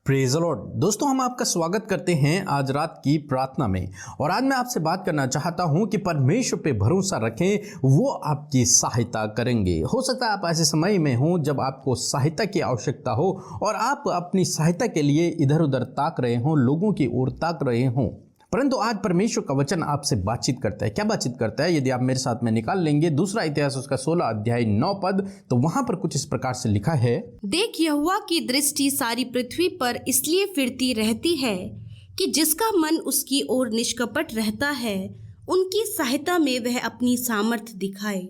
Praise the Lord. दोस्तों, हम आपका स्वागत करते हैं आज रात की प्रार्थना में। और आज मैं आपसे बात करना चाहता हूं कि परमेश्वर पे भरोसा रखें, वो आपकी सहायता करेंगे। हो सकता है आप ऐसे समय में हो जब आपको सहायता की आवश्यकता हो और आप अपनी सहायता के लिए इधर उधर ताक रहे हों, लोगों की ओर ताक रहे हों। परंतु आज परमेश्वर का वचन आपसे बातचीत करता है। क्या बातचीत करता है? यदि आप मेरे साथ में निकाल लेंगे दूसरा इतिहास उसका 16 अध्याय 9 पद, तो वहां पर कुछ इस प्रकार से लिखा है। देख, यहोवा की दृष्टि सारी पृथ्वी पर इसलिए फिरती रहती है कि जिसका मन उसकी ओर निष्कपट रहता है, उनकी सहायता में वह अपनी सामर्थ दिखाए।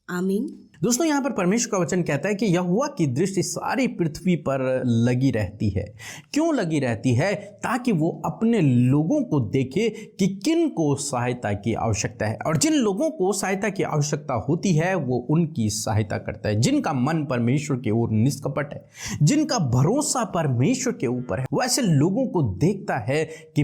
आमीन। दोस्तों, यहाँ पर परमेश्वर का वचन कहता है कि यहोवा की दृष्टि सारी पृथ्वी पर लगी रहती है। क्यों लगी रहती है? ताकि वो अपने लोगों को देखे कि किन को सहायता की आवश्यकता है, और जिन लोगों को सहायता की आवश्यकता होती है वो उनकी सहायता करता है। जिनका मन परमेश्वर की ओर निष्कपट है, जिनका भरोसा परमेश्वर के ऊपर है, वो ऐसे लोगों को देखता है कि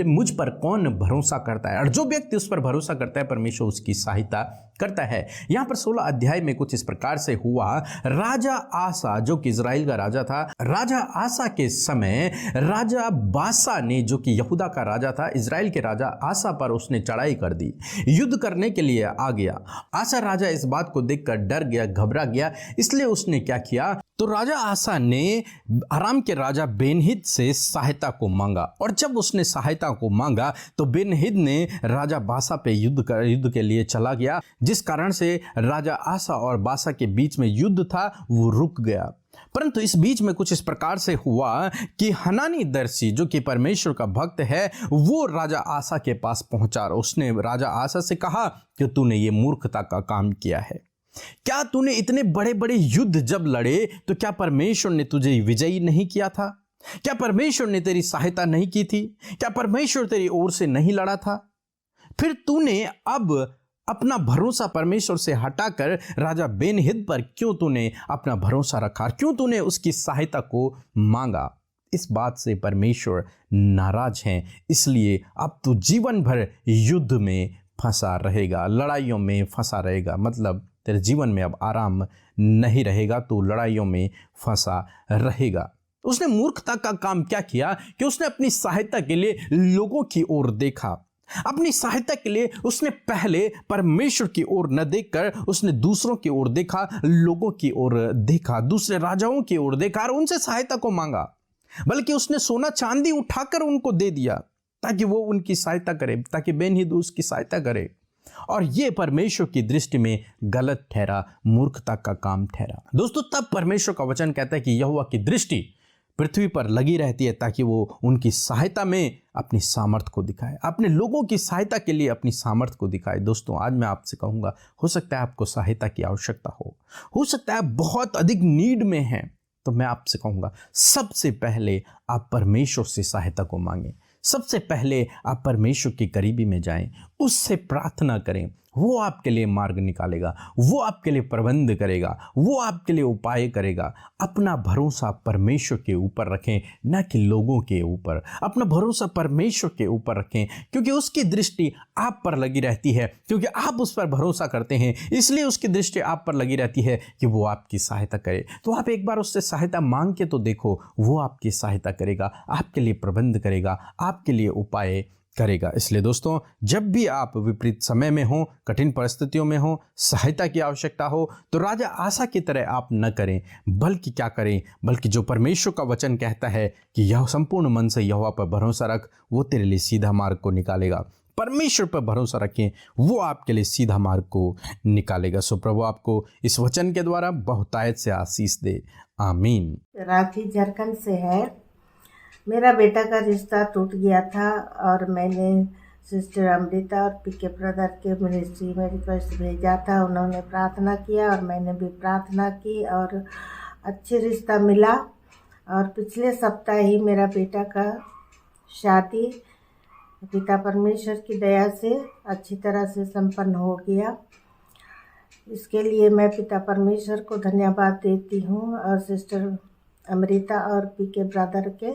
मुझ पर कौन भरोसा करता है, और जो व्यक्ति उस पर भरोसा करता है परमेश्वर उसकी सहायता करता है। यहाँ पर 16 अध्याय में कुछ इस प्रकार से हुआ। राजा आसा, जो कि इजराइल का राजा था, राजा आसा के समय राजा बासा ने, जो कि यहूदा का राजा था, इजराइल के राजा आसा पर उसने चढ़ाई कर दी, युद्ध करने के लिए आ गया। आसा राजा इस बात को देखकर डर गया, घबरा गया। इसलिए उसने क्या किया? तो राजा आसा ने अराम के राजा बेनहिद से सहायता को मांगा, और जब उसने सहायता को मांगा तो बेनहिद ने राजा बासा पे युद्ध के लिए चला गया, जिस कारण से राजा आसा और बासा के बीच में युद्ध था वो रुक गया। परंतु इस बीच में कुछ इस प्रकार से हुआ कि हनानी दर्शी, जो कि परमेश्वर का भक्त है, वो राजा आसा के पास पहुंचा। उसने राजा आसा से कहा कि तूने ये मूर्खता का काम किया है। क्या तूने इतने बड़े बड़े युद्ध जब लड़े तो क्या परमेश्वर ने तुझे विजयी नहीं किया था? क्या परमेश्वर ने तेरी सहायता नहीं की थी? क्या परमेश्वर तेरी ओर से नहीं लड़ा था? फिर तूने अब अपना भरोसा परमेश्वर से हटाकर राजा बेनहिद पर क्यों तूने अपना भरोसा रखा? क्यों तूने उसकी सहायता को मांगा? इस बात से परमेश्वर नाराज हैं। इसलिए अब तू जीवन भर युद्ध में फंसा रहेगा, लड़ाइयों में फंसा रहेगा। मतलब तेरे जीवन में अब आराम नहीं रहेगा, तो लड़ाइयों में फंसा रहेगा। उसने मूर्खता का काम क्या किया कि उसने अपनी सहायता के लिए लोगों की ओर देखा। अपनी सहायता के लिए उसने पहले परमेश्वर की ओर न देखकर उसने दूसरों की ओर देखा, लोगों की ओर देखा, दूसरे राजाओं की ओर देखा और उनसे सहायता को मांगा। बल्कि उसने सोना चांदी उठाकर उनको दे दिया ताकि वो उनकी सहायता करे, ताकि बेनहिद उसकी सहायता करे। और ये परमेश्वर की दृष्टि में गलत ठहरा, मूर्खता का काम ठहरा। दोस्तों, तब परमेश्वर का वचन कहता है कि यहोवा की दृष्टि पृथ्वी पर लगी रहती है ताकि वो उनकी सहायता में अपनी सामर्थ्य को दिखाए, अपने लोगों की सहायता के लिए अपनी सामर्थ्य को दिखाए। दोस्तों, आज मैं आपसे कहूँगा, हो सकता है आपको सहायता की आवश्यकता हो सकता है बहुत अधिक नीड में है, तो मैं आपसे कहूँगा सबसे पहले आप परमेश्वर से सहायता को मांगें। सबसे पहले आप परमेश्वर की करीबी में जाएं, उससे प्रार्थना करें। वो आपके लिए मार्ग निकालेगा, वो आपके लिए प्रबंध करेगा, वो आपके लिए उपाय करेगा। अपना भरोसा परमेश्वर के ऊपर रखें, न कि लोगों के ऊपर। अपना भरोसा परमेश्वर के ऊपर रखें, क्योंकि उसकी दृष्टि आप पर लगी रहती है। क्योंकि आप उस पर भरोसा करते हैं, इसलिए उसकी दृष्टि आप पर लगी रहती है कि वो आपकी सहायता करे। तो आप एक बार उससे सहायता मांग के तो देखो, वो आपकी सहायता करेगा, आपके लिए प्रबंध करेगा, आपके लिए उपाय करेगा। इसलिए दोस्तों, जब भी आप विपरीत समय में हो, कठिन परिस्थितियों में हो, सहायता की आवश्यकता हो, तो राजा आसा की तरह आप न करें, बल्कि क्या करें? बल्कि जो परमेश्वर का वचन कहता है कि यह संपूर्ण मन से यहोवा पर भरोसा रख, वो तेरे लिए सीधा मार्ग को निकालेगा। परमेश्वर पर भरोसा रखें, वो आपके लिए सीधा मार्ग को निकालेगा। सो प्रभु आपको इस वचन के द्वारा बहुतायत से आशीष दे। आमीन। राखी झारखंड से है। मेरा बेटा का रिश्ता टूट गया था और मैंने सिस्टर अमृता और पीके ब्रदर के मिनिस्ट्री में रिक्वेस्ट भेजा था। उन्होंने प्रार्थना किया और मैंने भी प्रार्थना की और अच्छे रिश्ता मिला। और पिछले सप्ताह ही मेरा बेटा का शादी पिता परमेश्वर की दया से अच्छी तरह से संपन्न हो गया। इसके लिए मैं पिता परमेश्वर को धन्यवाद देती हूँ और सिस्टर अमृता और पीके ब्रदर के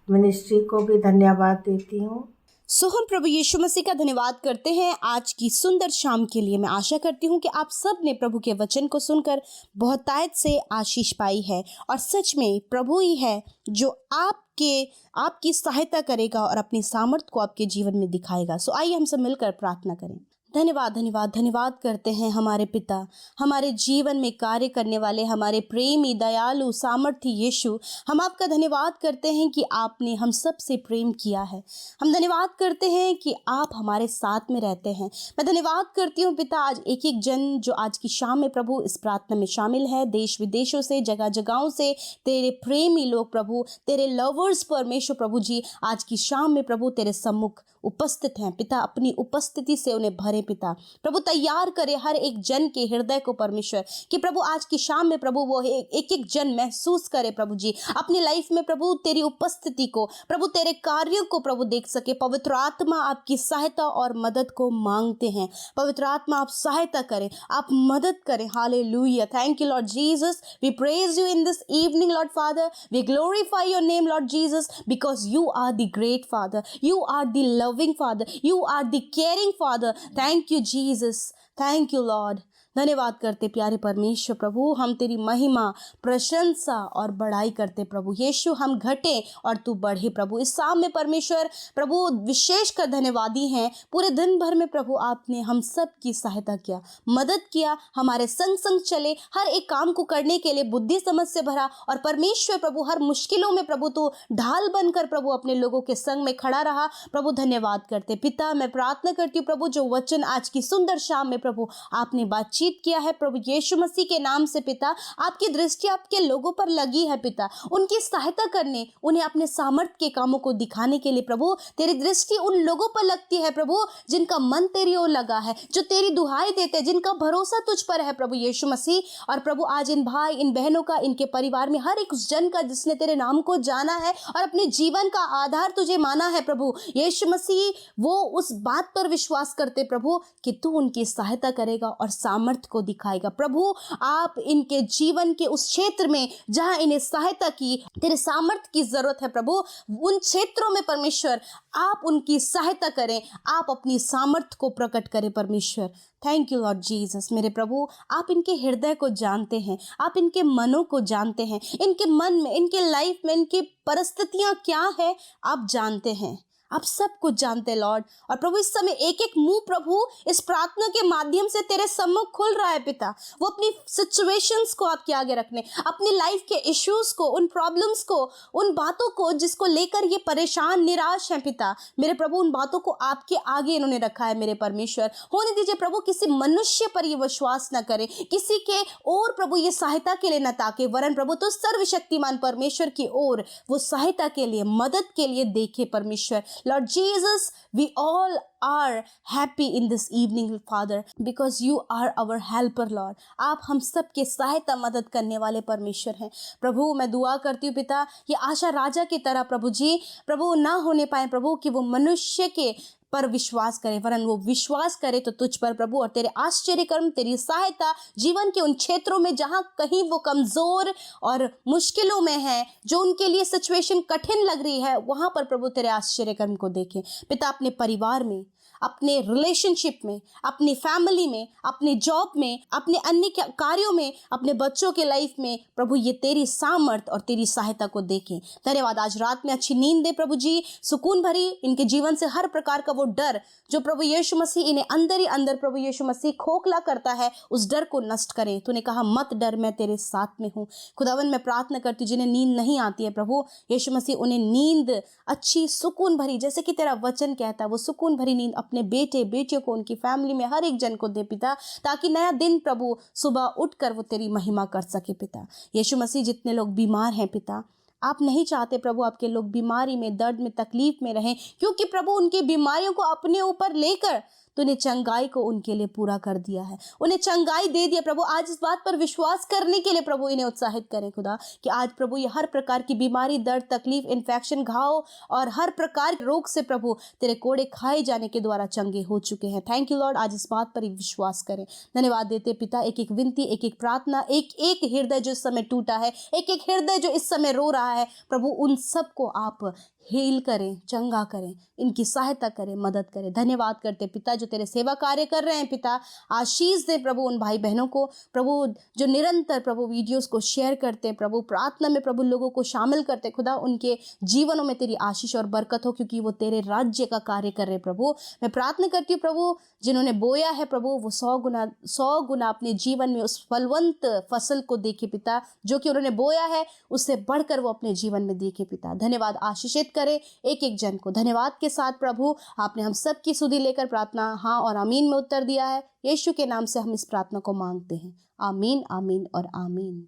मिनिस्ट्री को भी धन्यवाद देती हूँ। सो हम प्रभु यीशु मसीह का धन्यवाद करते हैं आज की सुंदर शाम के लिए। मैं आशा करती हूँ कि आप सब ने प्रभु के वचन को सुनकर बहुतायत से आशीष पाई है और सच में प्रभु ही है जो आपकी सहायता करेगा और अपनी सामर्थ को आपके जीवन में दिखाएगा। सो आइए हम सब मिलकर प्रार्थना करें। धन्यवाद धन्यवाद धन्यवाद करते हैं हमारे पिता, हमारे जीवन में कार्य करने वाले हमारे प्रेमी दयालु सामर्थी यीशु। हम आपका धन्यवाद करते हैं कि आपने हम सब से प्रेम किया है। हम धन्यवाद करते हैं कि आप हमारे साथ में रहते हैं। मैं धन्यवाद करती हूँ पिता, आज एक एक जन जो आज की शाम में प्रभु इस प्रार्थना में शामिल है, देश विदेशों से, जगह जगहों से तेरे प्रेमी लोग प्रभु, तेरे लवर्स परमेश्वर प्रभु जी, आज की शाम में प्रभु तेरे सम्मुख उपस्थित हैं पिता। अपनी उपस्थिति से उन्हें भरे पिता। प्रभु तैयार करे हर एक जन के हृदय को परमेश्वर, कि प्रभु आज की शाम में प्रभु वो एक एक जन महसूस करे प्रभु जी अपनी लाइफ में प्रभु तेरी उपस्थिति को, प्रभु तेरे कार्यों को प्रभु देख सके। पवित्र आत्मा आपकी सहायता और मदद को मांगते हैं। पवित्र आत्मा आप सहायता करें, आप मदद करें। Hallelujah. Thank you Lord Jesus. We praise you in this evening Lord Father. We glorify your name Lord Jesus, because you are the great Father, you are the loving Father, you are the caring Father. Thank you Jesus. Thank you Lord. धन्यवाद करते प्यारे परमेश्वर प्रभु, हम तेरी महिमा प्रशंसा और बड़ाई करते प्रभु यीशु। हम घटे और तू बढ़े प्रभु। इस शाम में परमेश्वर प्रभु विशेष कर धन्यवादी हैं। पूरे दिन भर में प्रभु आपने हम सब की सहायता किया, मदद किया, हमारे संग संग चले, हर एक काम को करने के लिए बुद्धि समझ से भरा। और परमेश्वर प्रभु हर मुश्किलों में प्रभु तू ढाल बनकर प्रभु अपने लोगों के संग में खड़ा रहा प्रभु। धन्यवाद करते पिता। मैं प्रार्थना करती हूँ प्रभु जो वचन आज की सुंदर शाम में प्रभु आपने बातचीत किया है प्रभु यीशु मसीह के नाम से पिता, आपकी दृष्टि आपके लोगों पर लगी है पिता, उनकी सहायता करने, उन्हें अपने सामर्थ के कामों को दिखाने के लिए प्रभु तेरी दृष्टि उन लोगों पर लगती है प्रभु जिनका मन तेरी ओर लगा है, जो तेरी दुहाई देते हैं, जिनका भरोसा तुझ पर है प्रभु यीशु मसीह। और प्रभु आज इन भाई इन बहनों का, इनके परिवार में हर एक उस जन का जिसने तेरे नाम को जाना है और अपने जीवन का आधार तुझे माना है प्रभु यीशु मसीह, वो उस बात पर विश्वास करते प्रभु कि तू उनकी सहायता करेगा और सामर्थ को दिखाएगा। प्रभु आप इनके जीवन के उस क्षेत्र में जहां इन्हें सहायता की, तेरे सामर्थ की जरूरत है प्रभु, उन क्षेत्रों में परमेश्वर आप उनकी सहायता करें, आप अपनी सामर्थ को प्रकट करें परमेश्वर। Thank you Lord Jesus. मेरे प्रभु आप इनके हृदय को जानते हैं, आप इनके मनों को जानते हैं, इनके मन में, इनके लाइफ में, इनकी परिस्थितियां क्या है आप जानते हैं, आप सब कुछ जानते लॉर्ड। और प्रभु इस समय एक एक मुंह प्रभु इस प्रार्थना के माध्यम से तेरे सम्मुख खुल रहा है पिता। वो अपनी सिचुएशंस को आपके आगे रखने, अपनी लाइफ के इश्यूज को, उन प्रॉब्लम्स को, उन बातों को जिसको लेकर ये परेशान निराश हैं पिता, मेरे प्रभु उन बातों को आपके आगे इन्होंने रखा है मेरे परमेश्वर। होने दीजिए प्रभु किसी मनुष्य पर ये विश्वास न करे, किसी के और प्रभु ये सहायता के लिए न ताके, वरन प्रभु तो सर्वशक्तिमान परमेश्वर की ओर वो सहायता के लिए, मदद के लिए देखे परमेश्वर। Lord Jesus, we all are happy in this evening, Father, because you are our helper, Lord. आप हम सब के सहायता मदद करने वाले परमेश्वर हैं प्रभु। मैं दुआ करती हूँ पिता, ये आशा राजा की तरह प्रभु जी प्रभु ना होने पाए प्रभु कि वो मनुष्य के पर विश्वास करे, वरन वो विश्वास करे तो तुझ पर प्रभु, और तेरे आश्चर्य कर्म, तेरी सहायता जीवन के उन क्षेत्रों में जहाँ कहीं वो कमज़ोर और मुश्किलों में है, जो उनके लिए सिचुएशन कठिन लग रही है, वहाँ पर प्रभु तेरे आश्चर्य कर्म को देखें पिता। अपने परिवार में, अपने रिलेशनशिप में, अपनी फैमिली में, अपने जॉब में, अपने अन्य कार्यों में, अपने बच्चों के लाइफ में प्रभु ये तेरी सामर्थ और तेरी सहायता को देखें। धन्यवाद। आज रात में अच्छी नींद दे प्रभु जी, सुकून भरी इनके जीवन से हर प्रकार का वो डर जो प्रभु यीशु मसीह इन्हें अंदर ही अंदर प्रभु यीशु मसीह खोखला करता है, उस डर को नष्ट करें। तूने कहा मत डर, मैं तेरे साथ में हूँ। खुदावन मैं प्रार्थना करती हूँ जिन्हें नींद नहीं आती है प्रभु यीशु मसीह, उन्हें नींद अच्छी सुकून भरी, जैसे कि तेरा वचन कहता है, वो सुकून भरी नींद अपने बेटे बेटियों को, उनकी फैमिली में हर एक जन को दे पिता, ताकि नया दिन प्रभु सुबह उठकर वो तेरी महिमा कर सके पिता यीशु मसीह। जितने लोग बीमार हैं पिता, आप नहीं चाहते प्रभु आपके लोग बीमारी में, दर्द में, तकलीफ में रहें, क्योंकि प्रभु उनकी बीमारियों को अपने ऊपर लेकर तूने चंगाई को उनके लिए पूरा कर दिया है, उन्हें चंगाई दे दिया प्रभु। आज इस बात पर विश्वास करने के लिए प्रभु इन्हें उत्साहित करें खुदा कि आज प्रभु ये हर प्रकार की बीमारी, दर्द, तकलीफ, इन्फेक्शन, घाव और हर प्रकार के रोग से प्रभु तेरे कोड़े खाए जाने के द्वारा चंगे हो चुके हैं। थैंक यू लॉर्ड, आज इस बात पर ही विश्वास करें। धन्यवाद देते पिता, एक एक विनती, एक एक प्रार्थना, एक एक हृदय जो इस समय टूटा है, एक एक हृदय जो इस समय रो रहा है प्रभु, उन सबको आप हील करें, चंगा करें, इनकी सहायता करें, मदद करें। धन्यवाद करते पिता जो तेरे सेवा कार्य कर रहे हैं पिता, आशीष दे प्रभु उन भाई बहनों को प्रभु जो निरंतर प्रभु वीडियोस को शेयर करते हैं प्रभु, प्रार्थना में प्रभु लोगों को शामिल करते खुदा, उनके जीवनों में तेरी आशीष और बरकत हो क्योंकि वो तेरे राज्य का कार्य कर रहे प्रभु। मैं प्रार्थना करती हूँ प्रभु जिन्होंने बोया है प्रभु वो 100 गुना अपने जीवन में उस फलवंत फसल को देखे पिता, जो कि उन्होंने बोया है उससे बढ़कर वो अपने जीवन में देखे पिता। धन्यवाद, आशीषित करे एक एक जन को। धन्यवाद के साथ प्रभु आपने हम सब की सुधि लेकर प्रार्थना हाँ और आमीन में उत्तर दिया है। यीशु के नाम से हम इस प्रार्थना को मांगते हैं। आमीन, आमीन और आमीन।